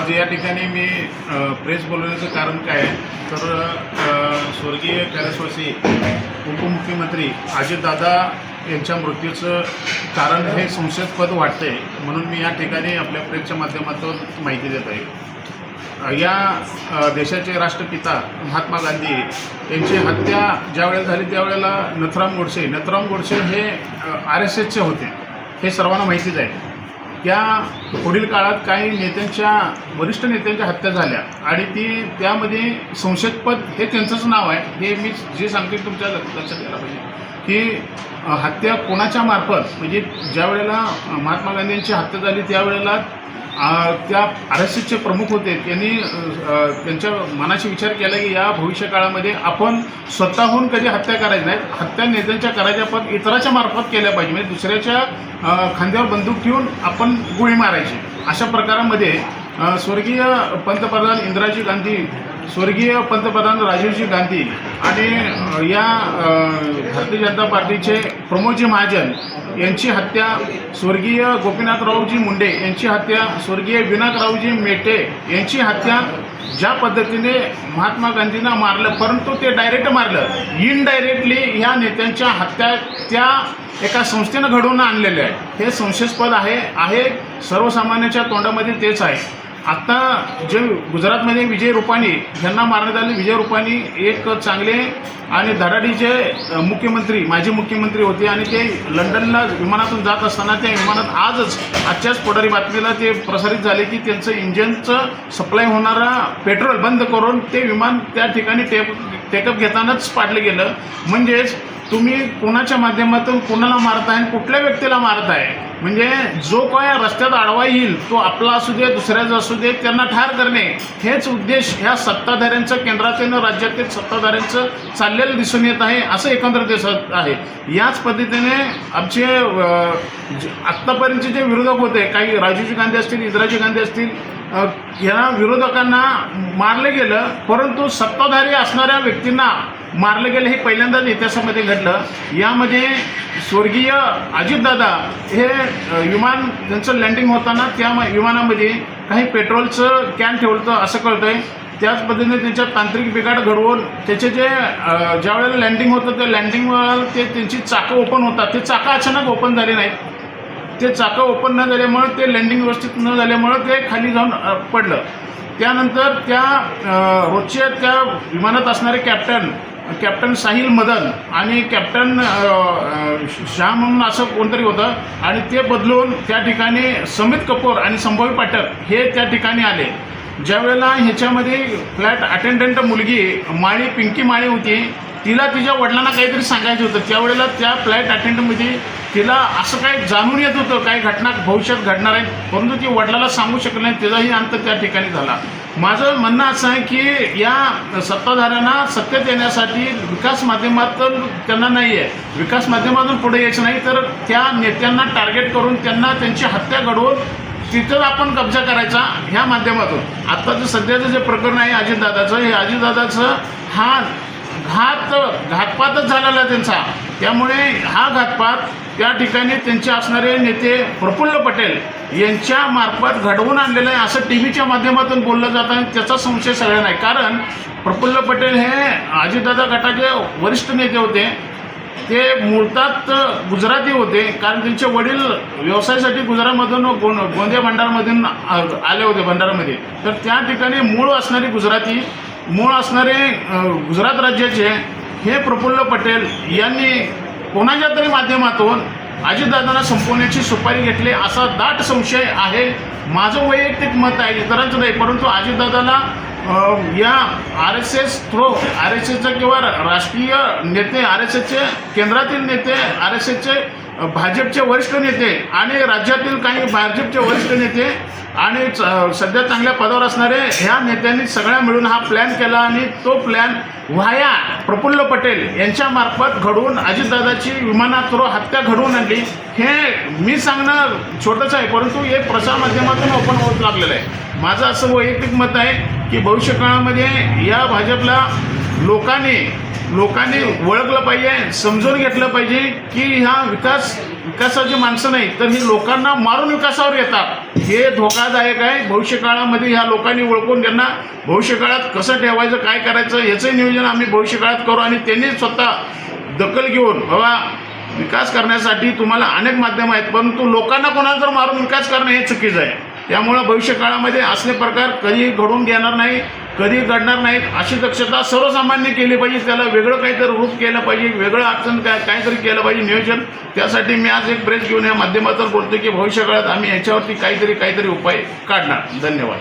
आज या ठिकाणी मी प्रेस बोलवण्याचं कारण काय आहे तर स्वर्गीय कैलासवासी उपमुख्यमंत्री अजितदादा यांच्या मृत्यूचं कारण हे संशयास्पद वाटते, म्हणून मी या ठिकाणी आपल्या प्रेसच्या माध्यमातून माहिती देत आहे। या देशाचे राष्ट्रपिता महात्मा गांधी यांची हत्या ज्यावेळेला झाली त्यावेळेला नथुराम गोडसे हे RSSचे होते, हे सर्वांना माहितीच आहे। त्या पुढील काळात काही वरिष्ठ नेत्यांच्या हत्या झाल्या आणि त्यामध्ये संशयास्पद हे त्यांचंच नाव आहे। हे मी जे सांगते तुमच्या लक्षात यायला पाहिजे की हत्या कोणाच्या मार्फत, म्हणजे ज्या वेळेला महात्मा गांधींची हत्या झाली त्यावेळेला त्या RSSचे प्रमुख होते, त्यांनी त्यांच्या मनाशी विचार केला की या भविष्यकाळामध्ये आपण स्वतःहून कधी हत्या करायची नाही, हत्या नेत्यांच्या करायच्या पण इतराच्या मार्फत केल्या पाहिजे, म्हणजे दुसऱ्याच्या खांद्यावर बंदूक ठेवून आपण गोळी मारायची। अशा प्रकारामध्ये स्वर्गीय पंतप्रधान इंदिराजी गांधी, स्वर्गीय पंतप्रधान राजीवजी गांधी आणि या भारतीय जनता पार्टीचे प्रमोदजी महाजन यांची हत्या, स्वर्गीय गोपीनाथरावजी मुंडे यांची हत्या, स्वर्गीय विनायकरावजी मेटे यांची हत्या, ज्या पद्धतीने महात्मा गांधींना मारलं परंतु ते डायरेक्ट मारलं, इनडायरेक्टली ह्या नेत्यांच्या हत्या त्या एका संस्थेनं घडवून आणलेले आहे। हे संशयास्पद आहे सर्वसामान्यांच्या तोंडामध्ये तेच आहे। आता जे गुजरातमध्ये विजय रुपानी यांना मारण्यात आले, विजय रुपानी एक चांगले आणि धडाडीचे माजी मुख्यमंत्री होते आणि ते लंडनला विमानातून जात असताना त्या विमानात आजच्याच पोटारी बातमीला ते प्रसारित झाले की त्यांचं इंजिनचं सप्लाय होणारा पेट्रोल बंद करून ते विमान त्या ठिकाणी टेकअप घेतानाच पाडलं गेलं। म्हणजेच तुम्ही कोणाच्या माध्यमातून कोणाला मारताय आणि कुठल्या व्यक्तीला मारताय, म्हणजे जो काय रस्त्यात आडवा येईल तो आपला असू दे दुसऱ्याचा असू दे त्यांना ठार करणे, हेच उद्देश ह्या सत्ताधाऱ्यांचं, केंद्रातील राज्यातील सत्ताधाऱ्यांचं चाललेलं दिसून येत आहे, असं एकंदर दिसत आहे। याच पद्धतीने आमचे आत्तापर्यंतचे जे विरोधक होते, काही राजीवजी गांधी असतील, इंदिराजी गांधी असतील, या विरोधकांना मारलं गेलं, परंतु सत्ताधारी असणाऱ्या व्यक्तींना मारलं गेलं हे पहिल्यांदाच इतिहासामध्ये घडलं। यामध्ये स्वर्गीय अजितदादा हे विमान त्यांचं लँडिंग होताना त्या विमानामध्ये काही पेट्रोलचं कॅन ठेवलं होतं असं कळतं आहे। त्याच पद्धतीने त्यांच्या तांत्रिक बिघाड घडवून त्याचे ज्या वेळेला लँडिंग होतं त्या लँडिंगवर त्यांची चाकं ओपन होतात, ते चाकं अचानक ओपन झाले नाहीत, ते चाकं ओपन न झाल्यामुळं ते लँडिंग व्यवस्थित न झाल्यामुळं ते खाली जाऊन पडलं। त्यानंतर त्या रोजचे त्या विमानात असणारे कॅप्टन साहिल मदन आणि कॅप्टन श्याम म्हणून असं कोणतरी होतं आणि ते बदलून त्या ठिकाणी समित कपूर आणि संभावी पाठक हे त्या ठिकाणी आले। ज्यावेळेला ह्याच्यामध्ये फ्लॅट अटेंडंट मुलगी पिंकी माळी होती, तिला तिच्या वडिलांना काहीतरी सांगायचं होतं, त्यावेळेला त्या फ्लॅट अटेंडंटमध्ये तिला असं काही जाणून येत होतं काही घटना भविष्यात घडणार आहेत, परंतु ती वडिलाला सांगू शकली नाही, त्याचाही अंत त्या ठिकाणी झाला। माझं म्हणणं असं आहे की या सत्ताधाऱ्यांना सत्तेत येण्यासाठी विकास माध्यमातून त्यांना नाही आहे, विकास माध्यमातून पुढे यायचं नाही तर त्या नेत्यांना टार्गेट करून त्यांना त्यांची हत्या घडवून तिथं आपण कब्जा करायचा ह्या माध्यमातून। आत्ताचं सध्याचं जे प्रकरण आहे अजितदादाचं, हे अजितदादाचं हा घातपातच झालेला आहे त्यांचा, त्यामुळे हा घातपात त्या ठिकाणी त्यांचे असणारे नेते प्रफुल्ल पटेल यांच्या मार्फत घडवून आणलेलं आहे असं TVच्या माध्यमातून बोललं जातं आणि त्याचा संशय सगळ्यांना आहे। कारण प्रफुल्ल पटेल हे अजितदादा गटाचे वरिष्ठ नेते होते, ते मूळतः गुजराती होते, कारण त्यांचे वडील व्यवसायासाठी गुजरातमधून गोंदिया भंडारमधून आले होते भंडारामध्ये, तर त्या ठिकाणी मूळ असणारे गुजरात राज्याचे हे प्रफुल्ल पटेल यांनी कोणाच्या तरी माध्यमातून अजितदादांना संपवण्याची सुपारी घेतली असा दाट संशय आहे। माझं वैयक्तिक मत आहे, इतरांचं नाही, परंतु अजितदादाला या RSSचे किंवा राष्ट्रीय नेते, RSSचे केंद्रातील नेते, RSSचे भाजपचे वरिष्ठ नेते आणि राज्यातील काही भाजपचे वरिष्ठ नेते आणि सध्या चांगल्या पदावर असणारे ह्या नेत्यांनी सगळ्या मिळून हा प्लॅन केला आणि तो प्लॅन व्हाया प्रफुल्ल पटेल यांच्या मार्फत घडवून अजितदादाची विमानात हत्या घडवून आणली। हे मी सांगणं छोटंच आहे, परंतु हे प्रसार माध्यमातून ओपन होत लागलेलं आहे। माझं असं वैयक्तिक मत आहे की भविष्यकाळामध्ये या भाजपला लोकांनी ओळखलं पाहिजे, समजून घेतलं पाहिजे की ह्या विकासाची माणसं नाही तर ही लोकांना मारून विकासावर येतात। हे धोकादायक आहे. भविष्यकाळामध्ये ह्या लोकांनी ओळखून त्यांना भविष्यकाळात कसं ठेवायचं, काय करायचं याचं नियोजन आम्ही भविष्यकाळात करू आणि त्यांनी स्वतः दखल घेऊन बाबा विकास करण्यासाठी तुम्हाला अनेक माध्यम आहेत, परंतु लोकांना कोणाला तर मारून विकास करणं हे चुकीचं आहे. त्यामुळं भविष्यकाळामध्ये असले प्रकार कधी घडून घेणार नाही, कधी घडणार नाहीत अशी दक्षता सर्वसामान्य केली पाहिजे. त्याला वेगळं काहीतरी रूप केलं पाहिजे, वेगळं अडचण काहीतरी केलं पाहिजे नियोजन. त्यासाठी मी आज एक प्रेस घेऊन या माध्यमातून बोलतो की भविष्यकाळात आम्ही याच्यावरती काहीतरी उपाय काढणार. धन्यवाद.